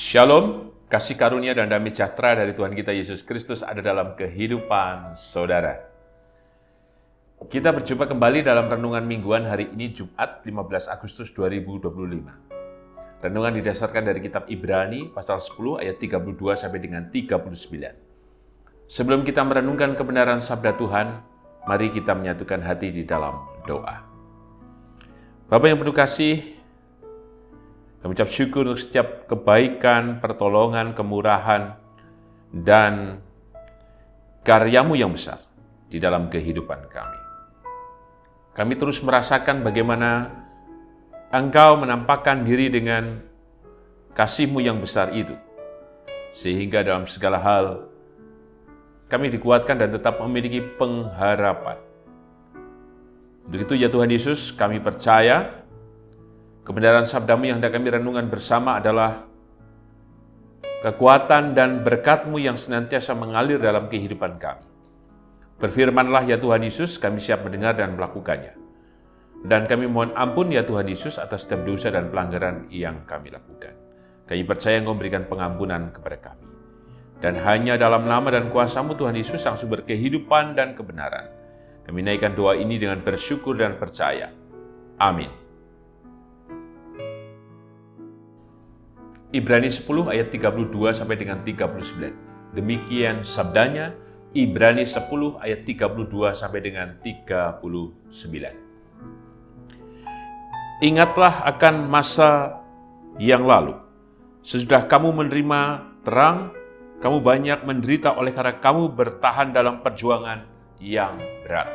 Shalom, kasih karunia dan damai sejahtera dari Tuhan kita Yesus Kristus ada dalam kehidupan saudara. Kita berjumpa kembali dalam renungan mingguan hari ini Jumat 15 Agustus 2025. Renungan didasarkan dari kitab Ibrani pasal 10 ayat 32 sampai dengan 39. Sebelum kita merenungkan kebenaran sabda Tuhan, mari kita menyatukan hati di dalam doa. Bapa yang penuh kasih, kami ucap syukur untuk setiap kebaikan, pertolongan, kemurahan, dan karya-Mu yang besar di dalam kehidupan kami. Kami terus merasakan bagaimana Engkau menampakkan diri dengan kasih-Mu yang besar itu, sehingga dalam segala hal kami dikuatkan dan tetap memiliki pengharapan. Untuk itu ya Tuhan Yesus, kami percaya kebenaran sabda-Mu yang hendak kami renungkan bersama adalah kekuatan dan berkat-Mu yang senantiasa mengalir dalam kehidupan kami. Berfirmanlah ya Tuhan Yesus, kami siap mendengar dan melakukannya. Dan kami mohon ampun ya Tuhan Yesus atas setiap dosa dan pelanggaran yang kami lakukan. Kami percaya Engkau memberikan pengampunan kepada kami. Dan hanya dalam nama dan kuasa-Mu Tuhan Yesus sang sumber kehidupan dan kebenaran. Kami naikkan doa ini dengan bersyukur dan percaya. Amin. Ibrani 10 ayat 32 sampai dengan 39. Demikian sabdanya, Ibrani 10 ayat 32 sampai dengan 39. Ingatlah akan masa yang lalu. Sesudah kamu menerima terang, kamu banyak menderita oleh karena kamu bertahan dalam perjuangan yang berat.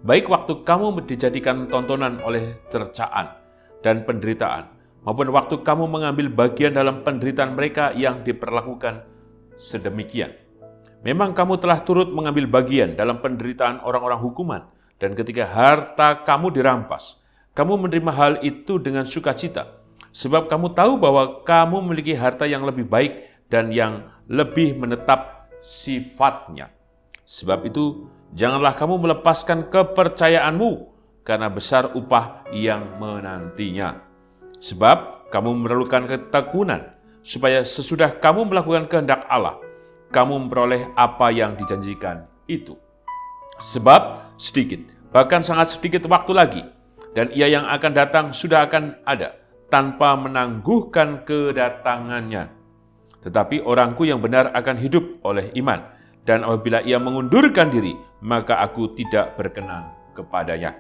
Baik waktu kamu dijadikan tontonan oleh cercaan dan penderitaan, maupun waktu kamu mengambil bagian dalam penderitaan mereka yang diperlakukan sedemikian. Memang kamu telah turut mengambil bagian dalam penderitaan orang-orang hukuman, dan ketika harta kamu dirampas, kamu menerima hal itu dengan sukacita, sebab kamu tahu bahwa kamu memiliki harta yang lebih baik dan yang lebih menetap sifatnya. Sebab itu, janganlah kamu melepaskan kepercayaanmu, karena besar upah yang menantinya. Sebab kamu memerlukan ketekunan, supaya sesudah kamu melakukan kehendak Allah, kamu memperoleh apa yang dijanjikan itu. Sebab sedikit, bahkan sangat sedikit waktu lagi, dan Ia yang akan datang sudah akan ada, tanpa menangguhkan kedatangannya. Tetapi orangku yang benar akan hidup oleh iman, dan apabila ia mengundurkan diri, maka aku tidak berkenan kepadanya.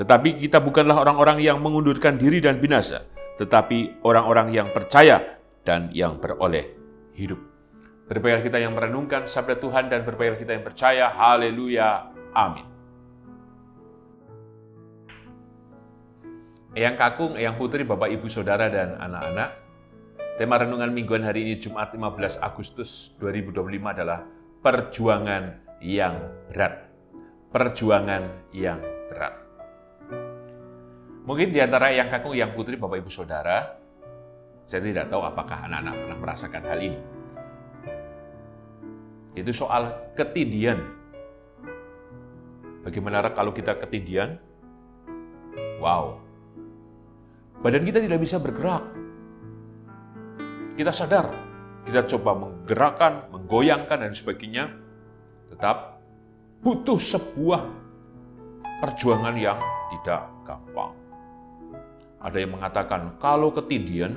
Tetapi kita bukanlah orang-orang yang mengundurkan diri dan binasa, tetapi orang-orang yang percaya dan yang beroleh hidup. Berbahagia kita yang merenungkan sabda Tuhan dan berbahagia kita yang percaya. Haleluya. Amin. Eyang Kakung, Eyang Putri, Bapak Ibu Saudara dan anak-anak, tema renungan mingguan hari ini Jumat 15 Agustus 2025 adalah perjuangan yang berat. Perjuangan yang berat. Mungkin di antara Eyang Kakung, Eyang Putri, Bapak Ibu Saudara, saya tidak tahu apakah anak-anak pernah merasakan hal ini. Itu soal ketindihan. Bagaimana kalau kita ketindihan? Wow. Badan kita tidak bisa bergerak. Kita sadar, kita coba menggerakkan, menggoyangkan dan sebagainya, tetap butuh sebuah perjuangan yang tidak gampang. Ada yang mengatakan, kalau ketindihan,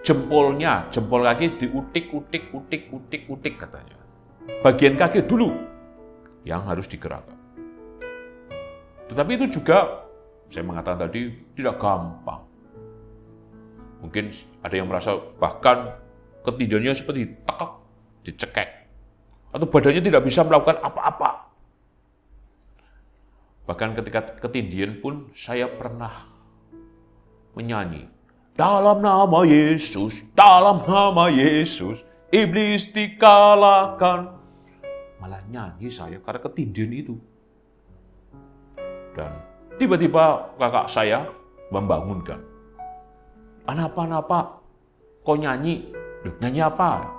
jempol kaki diutik katanya. Bagian kaki dulu yang harus digerakkan. Tetapi itu juga, saya mengatakan tadi, tidak gampang. Mungkin ada yang merasa bahkan ketindihannya seperti ditekek, dicekek. Atau badannya tidak bisa melakukan apa-apa. Bahkan ketika ketindihan pun saya pernah menyanyi, dalam nama Yesus, iblis dikalahkan. Malah nyanyi saya karena ketindihan itu. Dan tiba-tiba kakak saya membangunkan. Apa? Kok nyanyi? Loh, nyanyi apa?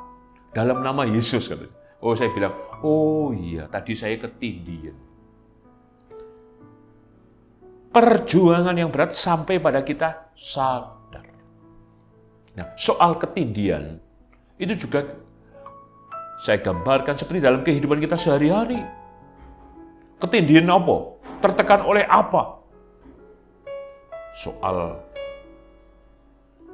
Dalam nama Yesus katanya. Oh, saya bilang, oh iya, tadi saya ketindihan. Perjuangan yang berat sampai pada kita sadar. Nah, soal ketindihan, itu juga saya gambarkan seperti dalam kehidupan kita sehari-hari. Ketindihan apa? Tertekan oleh apa? Soal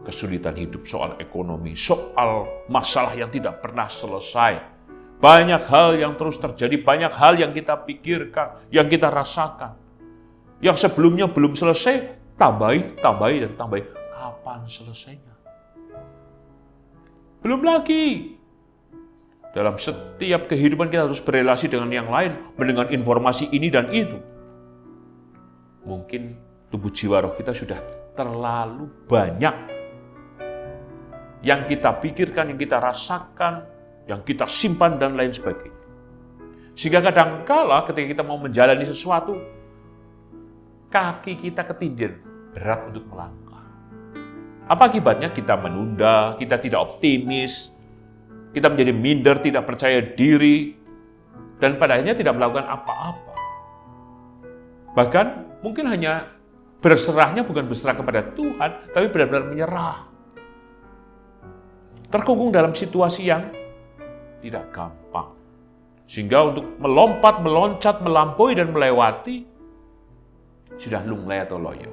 kesulitan hidup, soal ekonomi, soal masalah yang tidak pernah selesai. Banyak hal yang terus terjadi, banyak hal yang kita pikirkan, yang kita rasakan. Yang sebelumnya belum selesai, tambahi, dan tambahi. Kapan selesainya? Belum lagi. Dalam setiap kehidupan kita harus berelasi dengan yang lain, mendengar informasi ini dan itu. Mungkin tubuh jiwa roh kita sudah terlalu banyak yang kita pikirkan, yang kita rasakan, yang kita simpan dan lain sebagainya. Sehingga kadangkala ketika kita mau menjalani sesuatu, kaki kita ketindihan, berat untuk melangkah. Apa akibatnya? Kita menunda, kita tidak optimis, kita menjadi minder, tidak percaya diri, dan pada akhirnya tidak melakukan apa-apa. Bahkan mungkin hanya berserahnya bukan berserah kepada Tuhan, tapi benar-benar menyerah. Terkungkung dalam situasi yang tidak gampang. Sehingga untuk melompat, meloncat, melampaui, dan melewati, sudah lunglai atau loyo.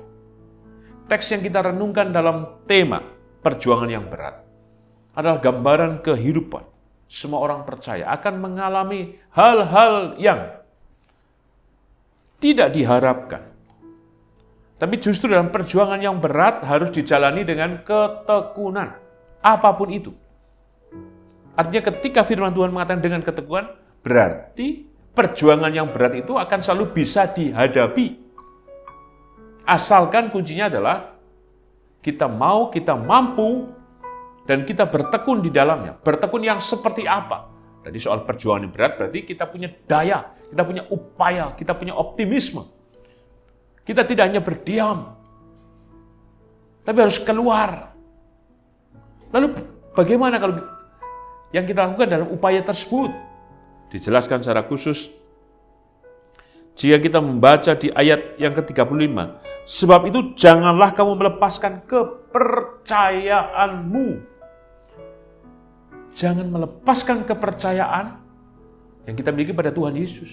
Teks yang kita renungkan dalam tema perjuangan yang berat adalah gambaran kehidupan. Semua orang percaya akan mengalami hal-hal yang tidak diharapkan. Tapi justru dalam perjuangan yang berat harus dijalani dengan ketekunan. Apapun itu. Artinya ketika firman Tuhan mengatakan dengan ketekunan, berarti perjuangan yang berat itu akan selalu bisa dihadapi. Asalkan kuncinya adalah kita mau, kita mampu, dan kita bertekun di dalamnya. Bertekun yang seperti apa? Tadi soal perjuangan yang berat berarti kita punya daya, kita punya upaya, kita punya optimisme. Kita tidak hanya berdiam, tapi harus keluar. Lalu bagaimana kalau yang kita lakukan dalam upaya tersebut? Dijelaskan secara khusus jika kita membaca di ayat yang ke-35. Sebab itu janganlah kamu melepaskan kepercayaanmu. Jangan melepaskan kepercayaan yang kita miliki pada Tuhan Yesus.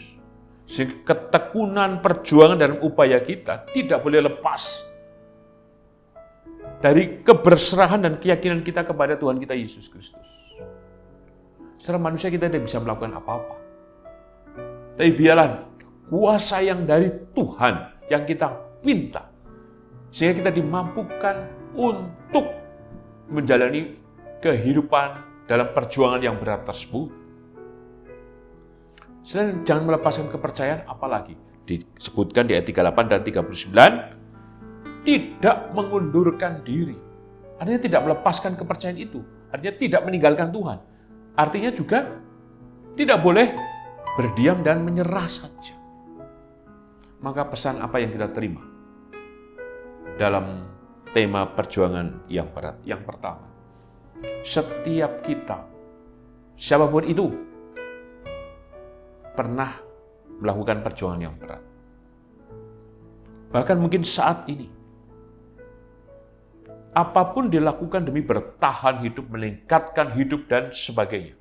Sehingga ketekunan, perjuangan dan upaya kita tidak boleh lepas dari keberserahan dan keyakinan kita kepada Tuhan kita Yesus Kristus. Secara manusia kita tidak bisa melakukan apa-apa. Tapi biarlah kuasa yang dari Tuhan yang kita minta. Sehingga kita dimampukan untuk menjalani kehidupan dalam perjuangan yang berat tersebut. Selain jangan melepaskan kepercayaan, apalagi disebutkan di ayat 38 dan 39, tidak mengundurkan diri. Artinya tidak melepaskan kepercayaan itu. Artinya tidak meninggalkan Tuhan. Artinya juga tidak boleh berdiam dan menyerah saja. Maka pesan apa yang kita terima dalam tema perjuangan yang berat? Yang pertama, setiap kita, siapapun itu, pernah melakukan perjuangan yang berat. Bahkan mungkin saat ini, apapun dilakukan demi bertahan hidup, meningkatkan hidup, dan sebagainya.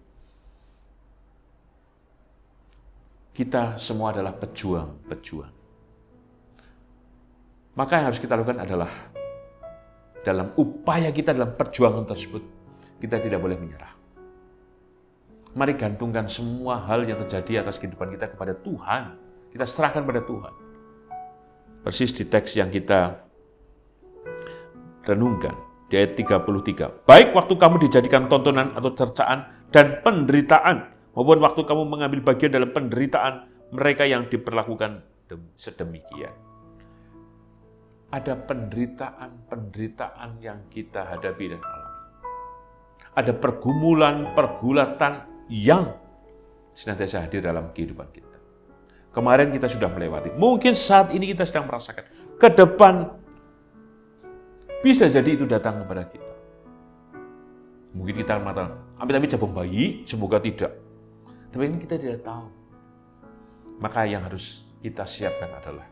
Kita semua adalah pejuang-pejuang. Maka yang harus kita lakukan adalah dalam upaya kita dalam perjuangan tersebut, kita tidak boleh menyerah. Mari gantungkan semua hal yang terjadi atas kehidupan kita kepada Tuhan. Kita serahkan pada Tuhan. Persis di teks yang kita renungkan, di ayat 33. Baik waktu kamu dijadikan tontonan atau cercaan dan penderitaan, maupun waktu kamu mengambil bagian dalam penderitaan mereka yang diperlakukan sedemikian. Ada penderitaan yang kita hadapi dan alami. Ada pergulatan yang senantiasa hadir dalam kehidupan kita. Kemarin kita sudah melewati. Mungkin saat ini kita sedang merasakan. Ke depan bisa jadi itu datang kepada kita. Mungkin kita mengatakan, amit-amit jabang bayi, semoga tidak. Tapi ini kita tidak tahu. Maka yang harus kita siapkan adalah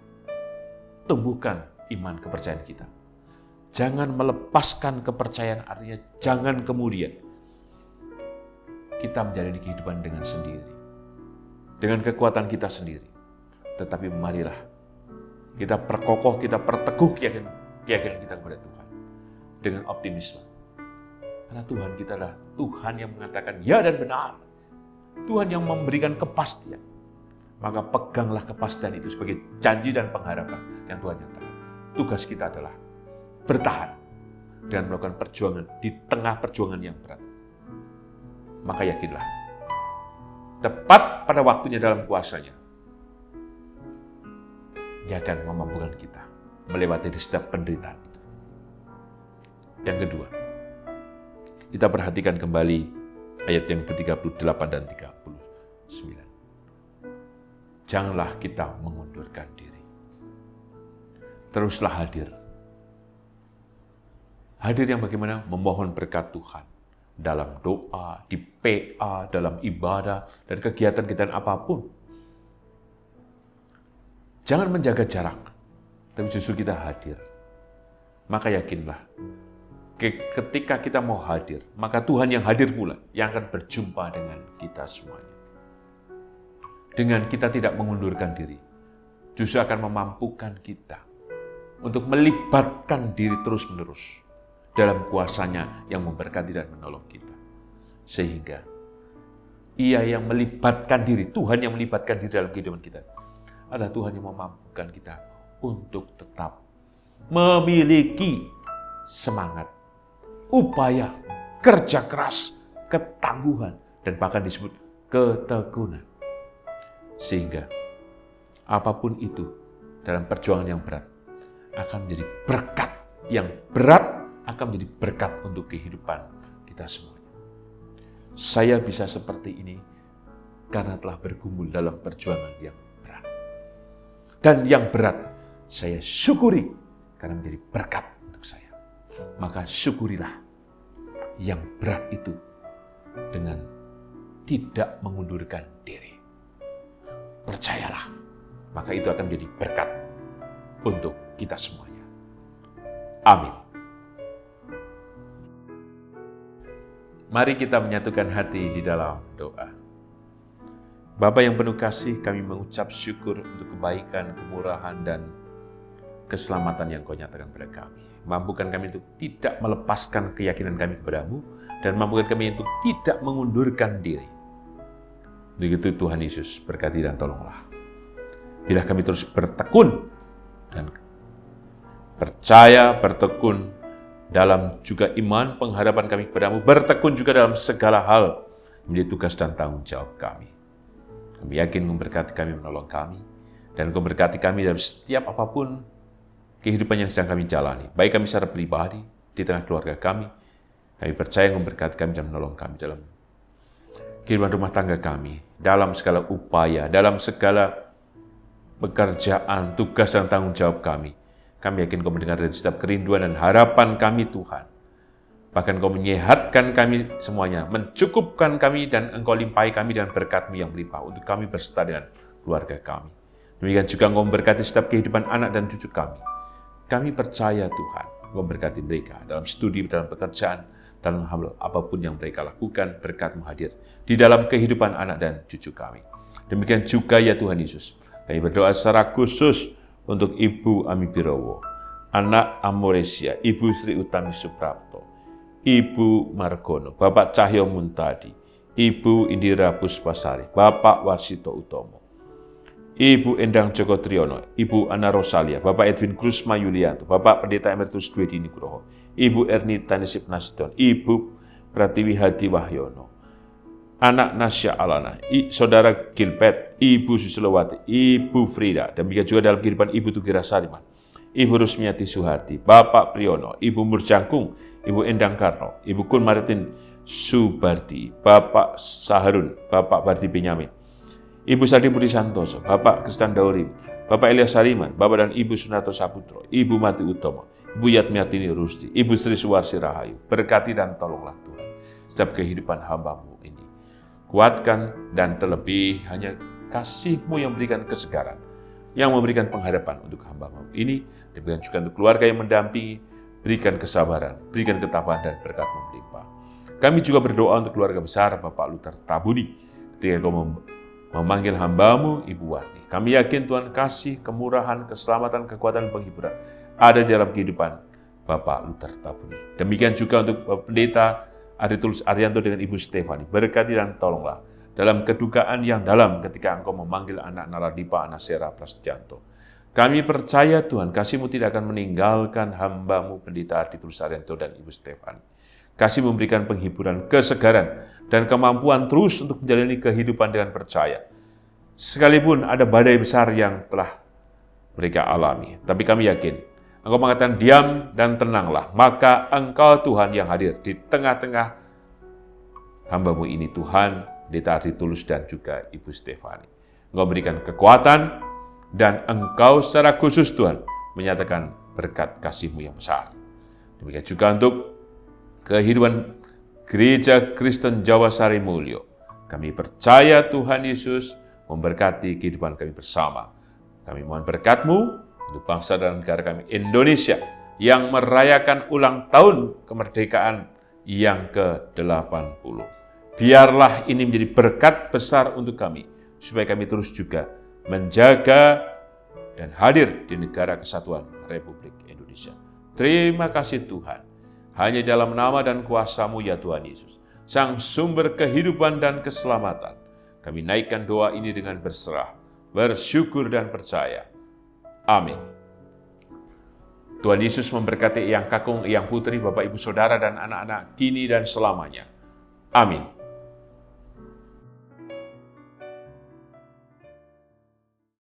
tumbuhkan iman kepercayaan kita. Jangan melepaskan kepercayaan, artinya jangan kemudian kita menjalani kehidupan dengan sendiri, dengan kekuatan kita sendiri. Tetapi marilah kita perkokoh, kita perteguh keyakinan kita kepada Tuhan dengan optimisme. Karena Tuhan kita adalah Tuhan yang mengatakan ya dan benar. Tuhan yang memberikan kepastian. Maka peganglah kepastian itu sebagai janji dan pengharapan yang Tuhan nyatakan. Tugas kita adalah bertahan dan melakukan perjuangan di tengah perjuangan yang berat. Maka yakinlah, tepat pada waktunya dalam kuasanya, Dia akan memampukan kita melewati setiap penderitaan itu. Yang kedua, kita perhatikan kembali ayat yang ke-38 dan 39. Janganlah kita mengundurkan diri. Teruslah hadir. Hadir yang bagaimana? Memohon berkat Tuhan. Dalam doa, di PA, dalam ibadah, dan kegiatan-kegiatan apapun. Jangan menjaga jarak, tapi justru kita hadir. Maka yakinlah, ketika kita mau hadir, maka Tuhan yang hadir pula, yang akan berjumpa dengan kita semuanya. Dengan kita tidak mengundurkan diri, justru akan memampukan kita untuk melibatkan diri terus-menerus dalam kuasanya yang memberkati dan menolong kita. Sehingga Ia yang melibatkan diri, Tuhan yang melibatkan diri dalam kehidupan kita, adalah Tuhan yang memampukan kita untuk tetap memiliki semangat, upaya, kerja keras, ketangguhan, dan bahkan disebut ketekunan. Sehingga apapun itu dalam perjuangan yang berat akan menjadi berkat, yang berat akan menjadi berkat untuk kehidupan kita semuanya. Saya bisa seperti ini karena telah bergumul dalam perjuangan yang berat. Dan yang berat saya syukuri karena menjadi berkat untuk saya. Maka syukurilah yang berat itu dengan tidak mengundurkan diri. Percayalah, maka itu akan menjadi berkat untuk kita semuanya. Amin. Mari kita menyatukan hati di dalam doa. Bapa yang penuh kasih, kami mengucap syukur untuk kebaikan, kemurahan, dan keselamatan yang Kau nyatakan pada kami. Mampukan kami untuk tidak melepaskan keyakinan kami kepadamu, dan mampukan kami untuk tidak mengundurkan diri. Begitu Tuhan Yesus, berkati dan tolonglah. Bila kami terus bertekun dan percaya, bertekun dalam juga iman, pengharapan kami kepadamu, bertekun juga dalam segala hal, menjadi tugas dan tanggung jawab kami. Kami yakin memberkati kami, menolong kami, dan Kau berkati kami dalam setiap apapun kehidupan yang sedang kami jalani, baik kami secara pribadi, di tengah keluarga kami. Kami percaya memberkati kami dan menolong kami dalam kehidupan rumah tangga kami, dalam segala upaya, dalam segala pekerjaan, tugas dan tanggung jawab kami. Kami yakin Kau mendengar dari setiap kerinduan dan harapan kami, Tuhan. Bahkan Kau menyehatkan kami semuanya, mencukupkan kami, dan Engkau limpahi kami dengan berkat-Mu yang melimpah untuk kami berserta dengan keluarga kami. Demikian juga Engkau memberkati setiap kehidupan anak dan cucu kami. Kami percaya Tuhan, Engkau memberkati mereka dalam studi, dalam pekerjaan, dalam hal apapun yang mereka lakukan, berkat-Mu hadir di dalam kehidupan anak dan cucu kami. Demikian juga ya Tuhan Yesus, kami berdoa secara khusus untuk Ibu Ami Birowo, anak Amoresia, Ibu Sri Utami Suprapto, Ibu Margono, Bapak Cahyo Muntadi, Ibu Indira Puspasari, Bapak Warsito Utomo, Ibu Endang Joko Triyono, Ibu Ana Rosalia, Bapak Edwin Krusma Yulianto, Bapak Pendeta Emeritus Dwedi Nugroho, Ibu Erni Tanisip Nasution, Ibu Pratiwi Hadi Wahyono, anak Nasya Alana, Saudara Gilbert, Ibu Susilowati, Ibu Frida, dan juga dalam kehidupan Ibu Tugira Sariman, Ibu Rusmiati Suhardi, Bapak Priyono, Ibu Murjangkung, Ibu Endang Karno, Ibu Kun Maritin Subardi, Bapak Saharun, Bapak Bardi Benyamin, Ibu Sadi Budi Santoso, Bapak Kristan Daurim, Bapak Elias Sariman, Bapak dan Ibu Sunarto Saputro, Ibu Marti Utomo, Ibu Yatmiatini Rusti, Ibu Sri Suwarsi Rahayu, berkati dan tolonglah Tuhan setiap kehidupan hamba-Mu ini. Kuatkan dan terlebih hanya kasih-Mu yang memberikan kesegaran, yang memberikan pengharapan untuk hamba-Mu ini. Demikian juga untuk keluarga yang mendampingi, berikan kesabaran, berikan ketabahan dan berkat melimpah. Kami juga berdoa untuk keluarga besar Bapak Luther Tabudi, ketika Engkau memanggil hamba-Mu, Ibu Warni. Kami yakin Tuhan kasih, kemurahan, keselamatan, kekuatan, penghiburan ada di dalam kehidupan Bapak Luther Tabudi. Demikian juga untuk Bapak Pendeta Aritulus Arianto dengan Ibu Stefani. Berkati dan tolonglah dalam kedukaan yang dalam ketika Engkau memanggil anak Naradipa Anasera Prasetyanto. Kami percaya Tuhan, kasih-Mu tidak akan meninggalkan hamba-Mu Pendeta Aritulus Arianto dan Ibu Stefani. Kasih memberikan penghiburan, kesegaran, dan kemampuan terus untuk menjalani kehidupan dengan percaya. Sekalipun ada badai besar yang telah mereka alami. Tapi kami yakin, Engkau mengatakan diam dan tenanglah. Maka Engkau Tuhan yang hadir di tengah-tengah hamba-Mu ini, Tuhan, Pendeta Aritulus dan juga Ibu Stefani. Engkau berikan kekuatan, dan Engkau secara khusus Tuhan menyatakan berkat kasih-Mu yang besar. Demikian juga untuk kehidupan Gereja Kristen Jawa Sari Mulyo. Kami percaya Tuhan Yesus memberkati kehidupan kami bersama. Kami mohon berkat-Mu untuk bangsa dan negara kami Indonesia yang merayakan ulang tahun kemerdekaan yang ke-80. Biarlah ini menjadi berkat besar untuk kami, supaya kami terus juga menjaga dan hadir di negara kesatuan Republik Indonesia. Terima kasih Tuhan. Hanya dalam nama dan kuasa-Mu ya Tuhan Yesus, Sang sumber kehidupan dan keselamatan, kami naikkan doa ini dengan berserah, bersyukur dan percaya. Amin. Tuhan Yesus memberkati Eyang Kakung, Eyang Putri, Bapak Ibu Saudara dan anak-anak kini dan selamanya. Amin.